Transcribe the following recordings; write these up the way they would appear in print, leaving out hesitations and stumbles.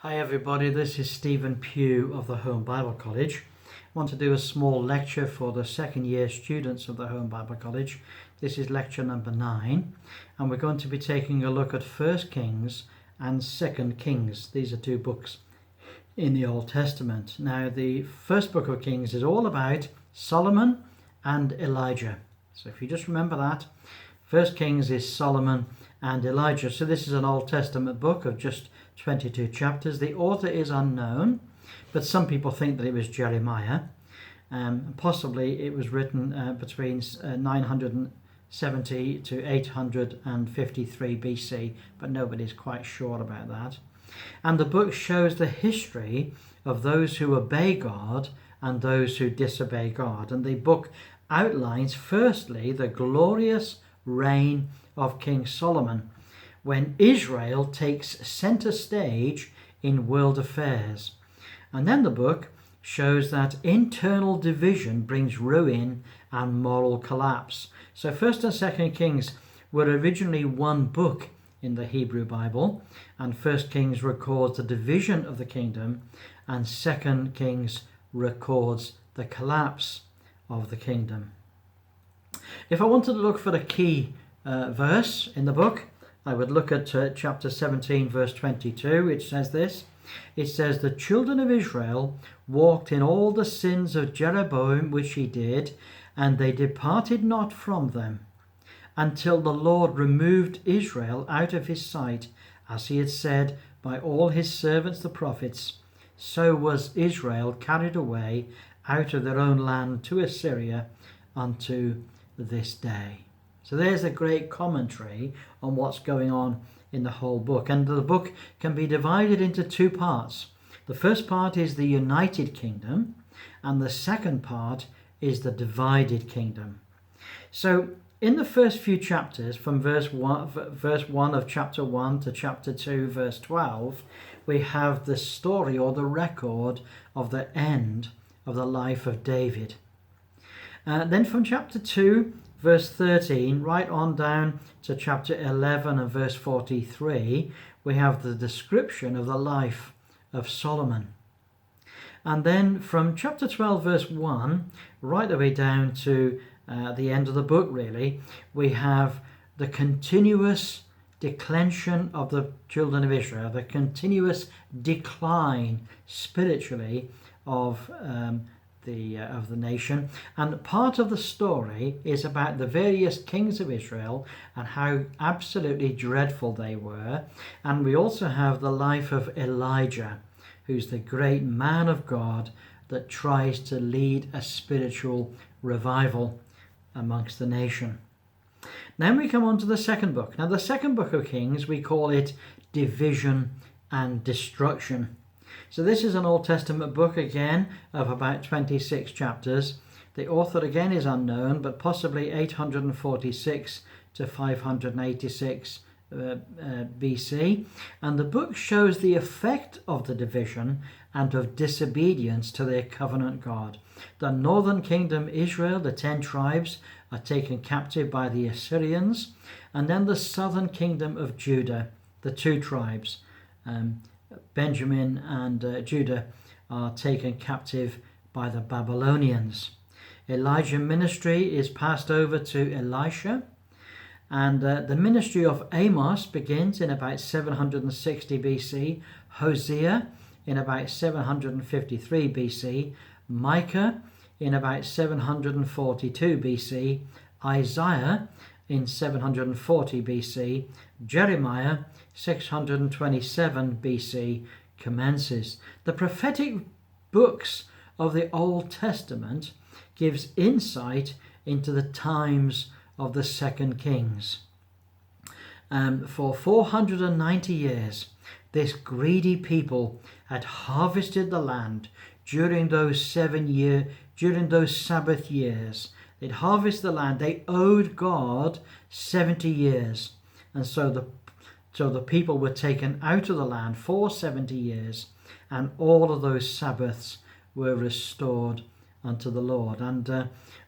Hi everybody, this is Stephen Pugh of the Home Bible College. I want to do a small lecture for the second year students of the Home Bible College. This is lecture number 9 and we're going to be taking a look at 1 Kings and 2 Kings. These are two books in the Old Testament. Now the first book of Kings is all about Solomon and Elijah. So if you just remember that, 1 Kings is Solomon and Elijah. So this is an Old Testament book of just 22 chapters. The author is unknown, but some people think that it was Jeremiah. Possibly it was written between 970 to 853 BC, but nobody's quite sure about that. And the book shows the history of those who obey God and those who disobey God. And the book outlines firstly the glorious reign of King Solomon, when Israel takes center stage in world affairs. And then the book shows that internal division brings ruin and moral collapse. So 1st and 2nd Kings were originally one book in the Hebrew Bible, and 1st Kings records the division of the kingdom, and 2nd Kings records the collapse of the kingdom. If I wanted to look for a key verse in the book, I would look at chapter 17 verse 22. It says this. It says, "The children of Israel walked in all the sins of Jeroboam which he did, and they departed not from them, until the Lord removed Israel out of his sight, as he had said by all his servants the prophets. So was Israel carried away out of their own land to Assyria unto this day." So there's a great commentary on what's going on in the whole book. And the book can be divided into two parts. The first part is the united kingdom, and the second part is the divided kingdom. So in the first few chapters, from verse 1 of chapter 1 to chapter 2, verse 12, we have the story or the record of the end of the life of David. Then from chapter 2, verse 13, right on down to chapter 11 and verse 43, we have the description of the life of Solomon. And then from chapter 12, verse 1, right the way down to the end of the book, really, we have the continuous declension of the children of Israel, the continuous decline spiritually of the nation. And part of the story is about the various kings of Israel and how absolutely dreadful they were. And we also have the life of Elijah, who's the great man of God that tries to lead a spiritual revival amongst the nation. Then we come on to the second book. Now the second book of Kings, we call it Division and Destruction. So this is an Old Testament book again of about 26 chapters. The author again is unknown, but possibly 846 to 586 BC. And the book shows the effect of the division and of disobedience to their covenant God. The northern kingdom Israel, the 10 tribes, are taken captive by the Assyrians. And then the southern kingdom of Judah, the 2 tribes, Benjamin and Judah, are taken captive by the Babylonians. Elijah's ministry is passed over to Elisha, and the ministry of Amos begins in about 760 BC, Hosea in about 753 BC, Micah in about 742 BC, Isaiah in 740 BC, Jeremiah 627 BC commences. The prophetic books of the Old Testament gives insight into the times of the 2nd Kings. For 490 years, this greedy people had harvested the land during those Sabbath years. They'd harvest the land. They owed God 70 years. And so the people were taken out of the land for 70 years, and all of those Sabbaths were restored unto the Lord. And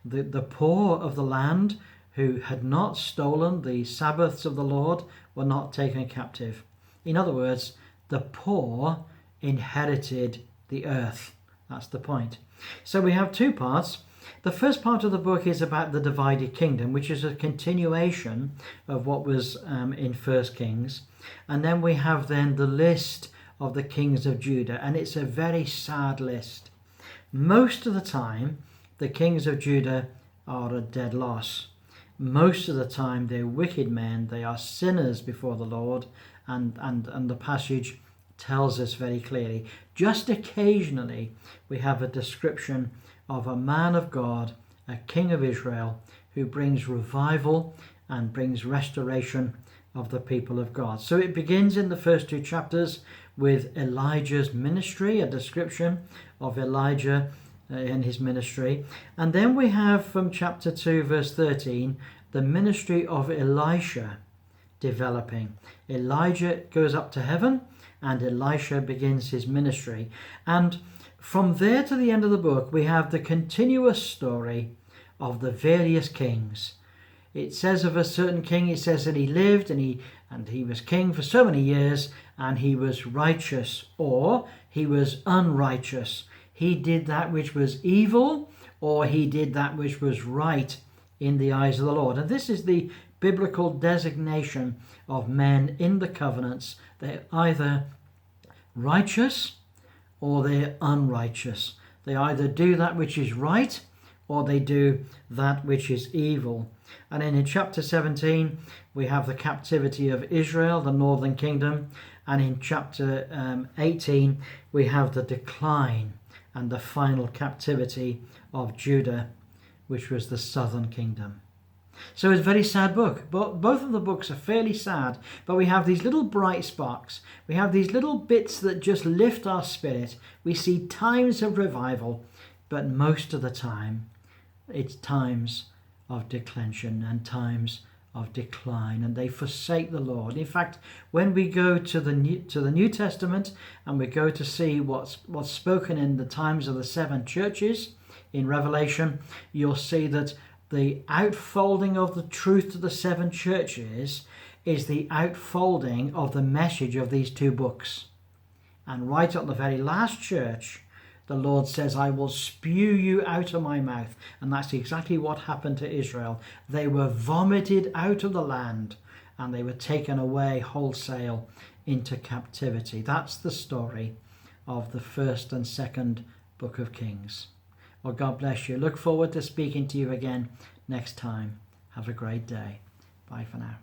the poor of the land who had not stolen the Sabbaths of the Lord were not taken captive. In other words, the poor inherited the earth. That's the point. So we have two parts. The first part of the book is about the divided kingdom, which is a continuation of what was in 1 Kings. And then we have then the list of the kings of Judah, and it's a very sad list. Most of the time, the kings of Judah are a dead loss. Most of the time, they're wicked men. They are sinners before the Lord, and the passage tells us very clearly. Just occasionally, we have a description of a man of God, a king of Israel, who brings revival and brings restoration of the people of God. So it begins in the first two chapters with Elijah's ministry, a description of Elijah in his ministry. And then we have from chapter 2, verse 13, the ministry of Elisha developing. Elijah goes up to heaven and Elisha begins his ministry. And from there to the end of the book, we have the continuous story of the various kings. It says of a certain king, it says that he lived and he was king for so many years, and he was righteous or he was unrighteous. He did that which was evil, or he did that which was right in the eyes of the Lord. And this is the biblical designation of men in the covenants. They're either righteous or they're unrighteous. They either do that which is right or they do that which is evil. And then in chapter 17, we have the captivity of Israel, the northern kingdom. And in chapter 18, we have the decline and the final captivity of Judah, which was the southern kingdom. So it's a very sad book. Both of the books are fairly sad, but we have these little bright sparks. We have these little bits that just lift our spirit. We see times of revival, but most of the time, it's times of declension and times of decline, and they forsake the Lord. In fact, when we go to the New Testament and we go to see what's spoken in the times of the seven churches in Revelation, you'll see that the outfolding of the truth to the seven churches is the outfolding of the message of these two books. And right at the very last church, the Lord says, I will spew you out of my mouth. And that's exactly what happened to Israel. They were vomited out of the land and they were taken away wholesale into captivity. That's the story of the first and second book of Kings. Well, God bless you. Look forward to speaking to you again next time. Have a great day. Bye for now.